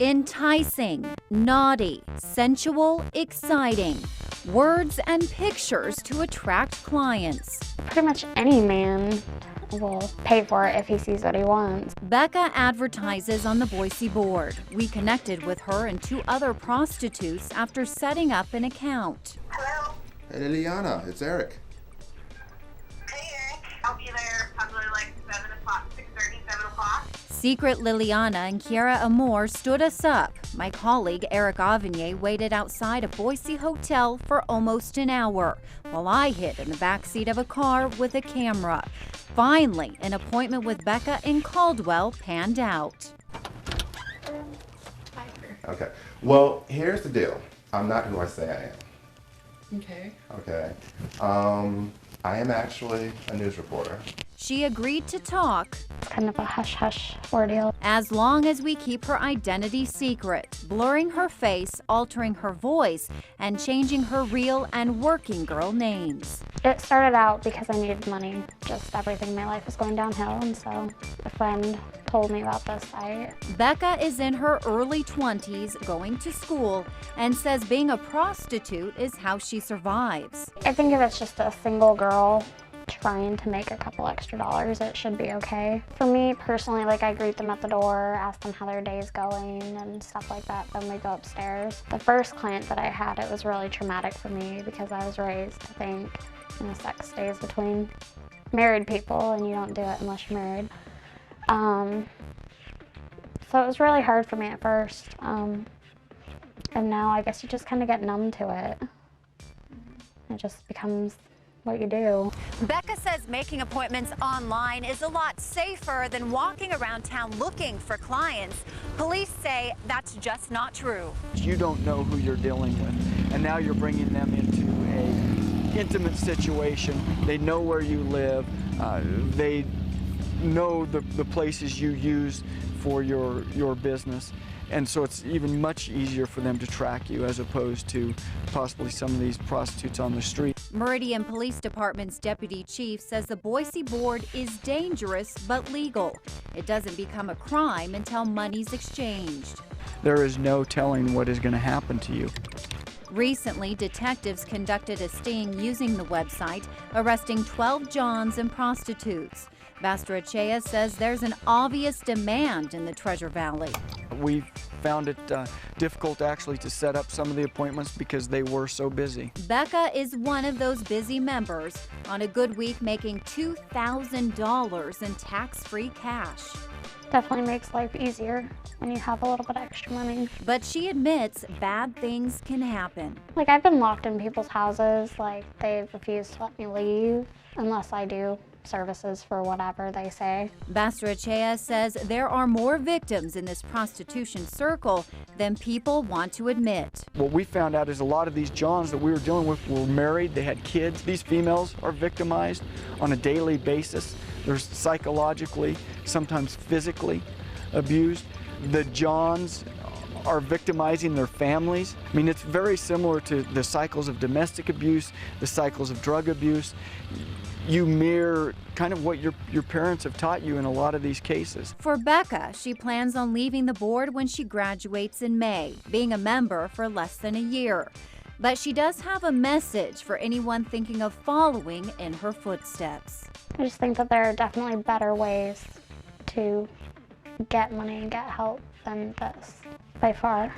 Enticing, naughty, sensual, exciting. Words and pictures to attract clients. Pretty much any man will pay for it if he sees what he wants. Becca advertises on the Boise board. We connected with her and 2 other prostitutes after setting up an account. Hello? Hey Liliana, it's Eric. Hey, Eric. I'll be there probably like 7 o'clock, 6:30, 7 o'clock. Secret Liliana and Kiara Amor stood us up. My colleague Eric Avigné waited outside a Boise hotel for almost an hour, while I hid in the backseat of a car with a camera. Finally, an appointment with Becca in Caldwell panned out. Okay. Well, here's the deal. I'm not who I say I am. Okay. Okay. I am actually a news reporter. She agreed to talk It's kind of a hush-hush ordeal. as long as we keep her identity secret, blurring her face, altering her voice, and changing her real and working girl names. It started out because I needed money. Just everything in my life was going downhill, and so a friend told me about this site. Becca is in her early 20s, going to school, and says being a prostitute is how she survives. I think if it's just a single girl trying to make a couple extra dollars, it should be okay. For me personally, like, I greet them at the door, ask them how their day's going and stuff like that, then we go upstairs. The first client that I had, it was really traumatic for me because I was raised to think, sex stays between married people and you don't do it unless you're married. So it was really hard for me at first. And now I guess you just kind of get numb to it. It just becomes what you do. Becca says making appointments online is a lot safer than walking around town looking for clients. Police say that's just not true. You don't know who you're dealing with, and now you're bringing them into an intimate situation. They know where you live. They know the places you use for your business. And so it's even much easier for them to track you as opposed to possibly some of these prostitutes on the street. Meridian Police Department's deputy chief says the Boise board is dangerous but legal. It doesn't become a crime until money's exchanged. There is no telling what is going to happen to you. Recently, detectives conducted a sting using the website, arresting 12 Johns and prostitutes. Bastrachea says there's an obvious demand in the Treasure Valley. We found it difficult actually to set up some of the appointments because they were so busy. Becca is one of those busy members, on a good week making $2,000 in tax-free cash. Definitely makes life easier when you have a little bit extra money. But she admits bad things can happen. Like, I've been locked in people's houses, like they've refused to let me leave unless I do services for whatever they say. Bastrachea says there are more victims in this prostitution circle than people want to admit. What we found out is a lot of these Johns that we were dealing with were married, they had kids. These females are victimized on a daily basis. They're psychologically, sometimes physically abused. The Johns are victimizing their families. I mean, it's very similar to the cycles of domestic abuse, the cycles of drug abuse. You mirror kind of what your parents have taught you in a lot of these cases. For Becca, she plans on leaving the board when she graduates in May, being a member for less than a year. But she does have a message for anyone thinking of following in her footsteps. I just think that there are definitely better ways to get money and get help than this, by far.